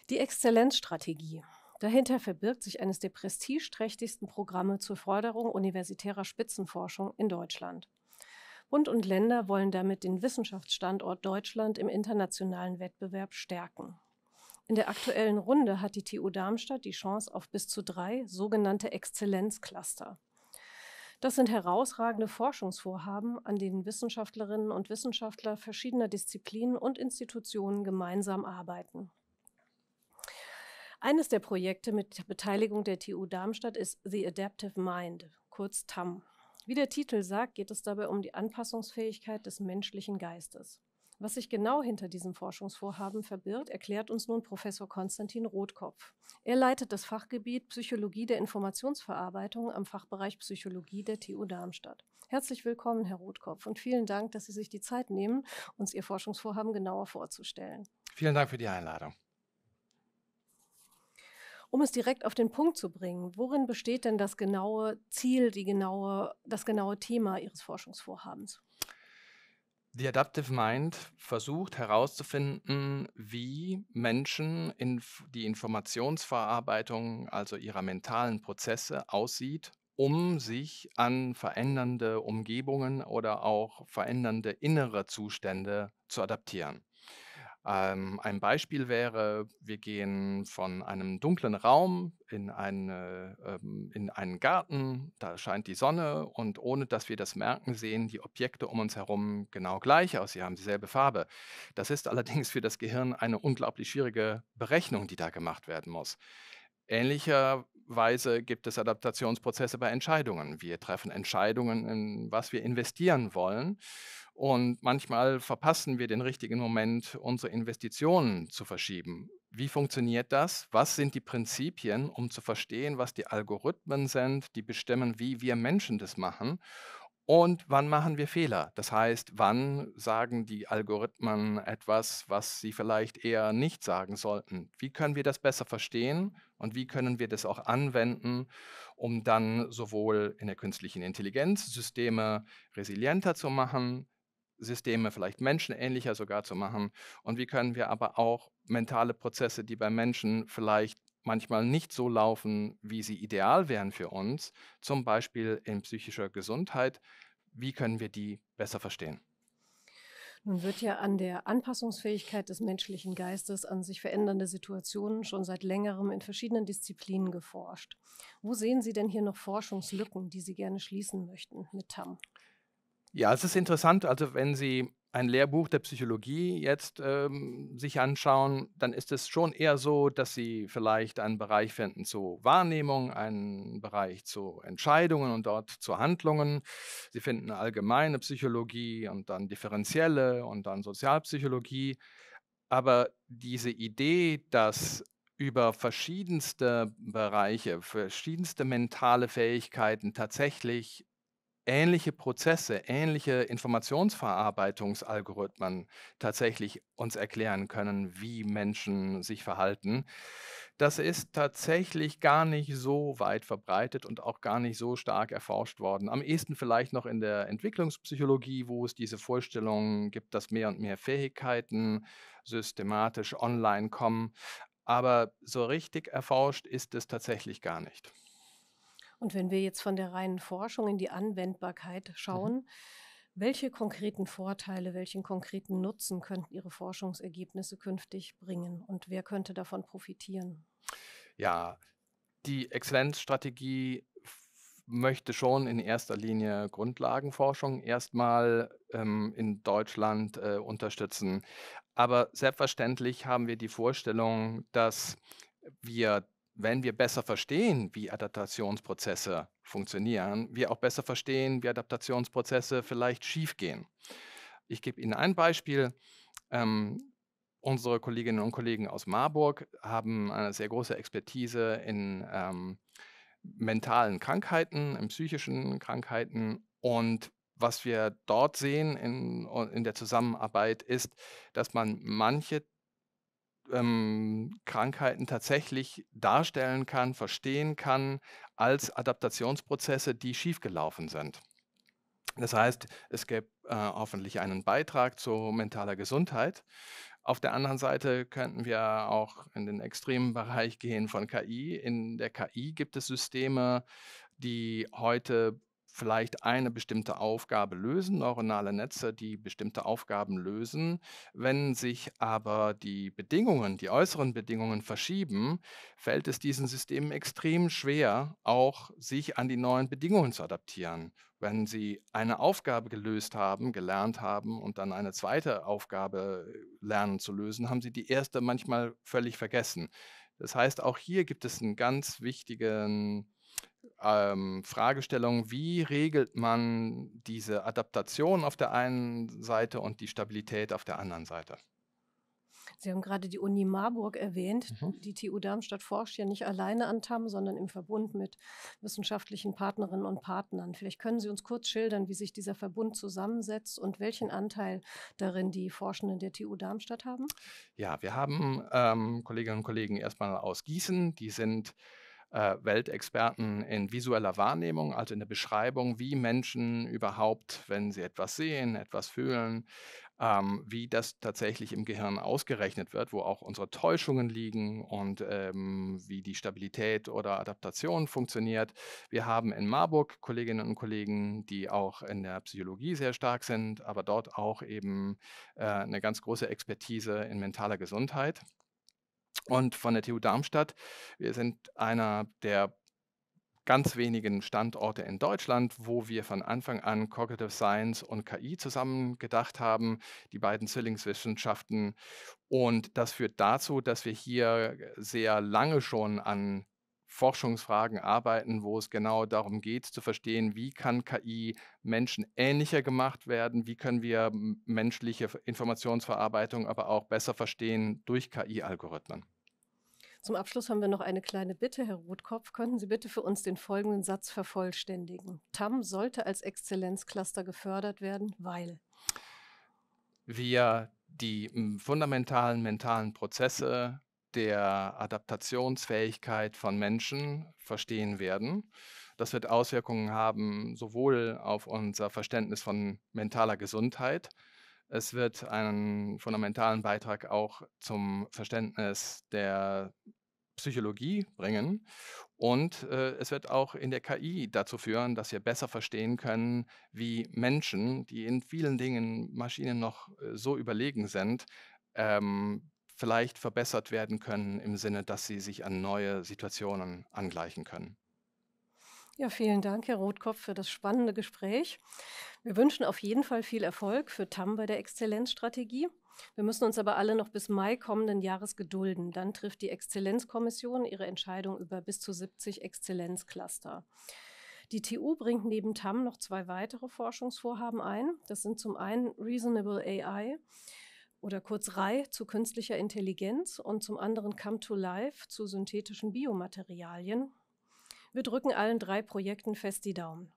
Die Exzellenzstrategie. Dahinter verbirgt sich eines der prestigeträchtigsten Programme zur Förderung universitärer Spitzenforschung in Deutschland. Bund und Länder wollen damit den Wissenschaftsstandort Deutschland im internationalen Wettbewerb stärken. In der aktuellen Runde hat die TU Darmstadt die Chance auf bis zu 3 sogenannte Exzellenzcluster. Das sind herausragende Forschungsvorhaben, an denen Wissenschaftlerinnen und Wissenschaftler verschiedener Disziplinen und Institutionen gemeinsam arbeiten. Eines der Projekte mit der Beteiligung der TU Darmstadt ist The Adaptive Mind, kurz TAM. Wie der Titel sagt, geht es dabei um die Anpassungsfähigkeit des menschlichen Geistes. Was sich genau hinter diesem Forschungsvorhaben verbirgt, erklärt uns nun Professor Konstantin Rotkopf. Er leitet das Fachgebiet Psychologie der Informationsverarbeitung am Fachbereich Psychologie der TU Darmstadt. Herzlich willkommen, Herr Rotkopf, und vielen Dank, dass Sie sich die Zeit nehmen, uns Ihr Forschungsvorhaben genauer vorzustellen. Vielen Dank für die Einladung. Um es direkt auf den Punkt zu bringen, worin besteht denn das genaue Ziel, das genaue Thema Ihres Forschungsvorhabens? The Adaptive Mind versucht herauszufinden, wie Menschen die Informationsverarbeitung, also ihrer mentalen Prozesse, aussieht, um sich an verändernde Umgebungen oder auch verändernde innere Zustände zu adaptieren. Ein Beispiel wäre, wir gehen von einem dunklen Raum in einen Garten, da scheint die Sonne und ohne dass wir das merken, sehen die Objekte um uns herum genau gleich aus. Sie haben dieselbe Farbe. Das ist allerdings für das Gehirn eine unglaublich schwierige Berechnung, die da gemacht werden muss. Ähnlicherweise gibt es Adaptationsprozesse bei Entscheidungen. Wir treffen Entscheidungen, in was wir investieren wollen. Und manchmal verpassen wir den richtigen Moment, unsere Investitionen zu verschieben. Wie funktioniert das? Was sind die Prinzipien, um zu verstehen, was die Algorithmen sind, die bestimmen, wie wir Menschen das machen? Und wann machen wir Fehler? Das heißt, wann sagen die Algorithmen etwas, was sie vielleicht eher nicht sagen sollten? Wie können wir das besser verstehen und wie können wir das auch anwenden, um dann sowohl in der künstlichen Intelligenz Systeme resilienter zu machen, Systeme vielleicht menschenähnlicher sogar zu machen? Und wie können wir aber auch mentale Prozesse, die bei Menschen vielleicht manchmal nicht so laufen, wie sie ideal wären für uns, zum Beispiel in psychischer Gesundheit, wie können wir die besser verstehen? Nun wird ja an der Anpassungsfähigkeit des menschlichen Geistes an sich verändernde Situationen schon seit längerem in verschiedenen Disziplinen geforscht. Wo sehen Sie denn hier noch Forschungslücken, die Sie gerne schließen möchten mit TAM? Ja, es ist interessant, also wenn Sie ein Lehrbuch der Psychologie jetzt sich anschauen, dann ist es schon eher so, dass Sie vielleicht einen Bereich finden zu Wahrnehmung, einen Bereich zu Entscheidungen und dort zu Handlungen. Sie finden allgemeine Psychologie und dann differenzielle und dann Sozialpsychologie. Aber diese Idee, dass über verschiedenste Bereiche, verschiedenste mentale Fähigkeiten tatsächlich ähnliche Prozesse, ähnliche Informationsverarbeitungsalgorithmen tatsächlich uns erklären können, wie Menschen sich verhalten. Das ist tatsächlich gar nicht so weit verbreitet und auch gar nicht so stark erforscht worden. Am ehesten vielleicht noch in der Entwicklungspsychologie, wo es diese Vorstellung gibt, dass mehr und mehr Fähigkeiten systematisch online kommen. Aber so richtig erforscht ist es tatsächlich gar nicht. Und wenn wir jetzt von der reinen Forschung in die Anwendbarkeit Mhm. schauen, welche konkreten Vorteile, welchen konkreten Nutzen könnten Ihre Forschungsergebnisse künftig bringen und wer könnte davon profitieren? Ja, die Exzellenzstrategie möchte schon in erster Linie Grundlagenforschung erstmal in Deutschland unterstützen. Aber selbstverständlich haben wir die Vorstellung, dass wir, wenn wir besser verstehen, wie Adaptationsprozesse funktionieren, wir auch besser verstehen, wie Adaptationsprozesse vielleicht schiefgehen. Ich gebe Ihnen ein Beispiel. Ähm, Unsere Kolleginnen und Kollegen aus Marburg haben eine sehr große Expertise in mentalen Krankheiten, in psychischen Krankheiten. Und was wir dort sehen in der Zusammenarbeit ist, dass man manche Krankheiten tatsächlich darstellen kann, verstehen kann als Adaptationsprozesse, die schiefgelaufen sind. Das heißt, es gibt hoffentlich einen Beitrag zu mentaler Gesundheit. Auf der anderen Seite könnten wir auch in den extremen Bereich gehen von KI. In der KI gibt es Systeme, die heute vielleicht eine bestimmte Aufgabe lösen, neuronale Netze, die bestimmte Aufgaben lösen. Wenn sich aber die Bedingungen, die äußeren Bedingungen verschieben, fällt es diesen Systemen extrem schwer, auch sich an die neuen Bedingungen zu adaptieren. Wenn sie eine Aufgabe gelöst haben, gelernt haben und dann eine zweite Aufgabe lernen zu lösen, haben sie die erste manchmal völlig vergessen. Das heißt, auch hier gibt es einen ganz wichtigen Fragestellung: Wie regelt man diese Adaptation auf der einen Seite und die Stabilität auf der anderen Seite? Sie haben gerade die Uni Marburg erwähnt. Mhm. Die TU Darmstadt forscht ja nicht alleine an TAM, sondern im Verbund mit wissenschaftlichen Partnerinnen und Partnern. Vielleicht können Sie uns kurz schildern, wie sich dieser Verbund zusammensetzt und welchen Anteil darin die Forschenden der TU Darmstadt haben? Ja, wir haben Kolleginnen und Kollegen erstmal aus Gießen, die sind Weltexperten in visueller Wahrnehmung, also in der Beschreibung, wie Menschen überhaupt, wenn sie etwas sehen, etwas fühlen, wie das tatsächlich im Gehirn ausgerechnet wird, wo auch unsere Täuschungen liegen und wie die Stabilität oder Adaptation funktioniert. Wir haben in Marburg Kolleginnen und Kollegen, die auch in der Psychologie sehr stark sind, aber dort auch eben eine ganz große Expertise in mentaler Gesundheit. Und von der TU Darmstadt, wir sind einer der ganz wenigen Standorte in Deutschland, wo wir von Anfang an Cognitive Science und KI zusammen gedacht haben, die beiden Zwillingswissenschaften. Und das führt dazu, dass wir hier sehr lange schon an Forschungsfragen arbeiten, wo es genau darum geht, zu verstehen, wie kann KI menschenähnlicher gemacht werden, wie können wir menschliche Informationsverarbeitung aber auch besser verstehen durch KI-Algorithmen. Zum Abschluss haben wir noch eine kleine Bitte, Herr Rotkopf. Könnten Sie bitte für uns den folgenden Satz vervollständigen? TAM sollte als Exzellenzcluster gefördert werden, weil. Wir die fundamentalen mentalen Prozesse der Adaptationsfähigkeit von Menschen verstehen werden. Das wird Auswirkungen haben sowohl auf unser Verständnis von mentaler Gesundheit. Es wird einen fundamentalen Beitrag auch zum Verständnis der Psychologie bringen und es wird auch in der KI dazu führen, dass wir besser verstehen können, wie Menschen, die in vielen Dingen Maschinen noch so überlegen sind, vielleicht verbessert werden können im Sinne, dass sie sich an neue Situationen angleichen können. Ja, vielen Dank, Herr Rotkopf, für das spannende Gespräch. Wir wünschen auf jeden Fall viel Erfolg für TAM bei der Exzellenzstrategie. Wir müssen uns aber alle noch bis Mai kommenden Jahres gedulden. Dann trifft die Exzellenzkommission ihre Entscheidung über bis zu 70 Exzellenzcluster. Die TU bringt neben TAM noch 2 weitere Forschungsvorhaben ein. Das sind zum einen Reasonable AI oder kurz RAI zu künstlicher Intelligenz und zum anderen Come to Life zu synthetischen Biomaterialien. Wir drücken allen 3 Projekten fest die Daumen.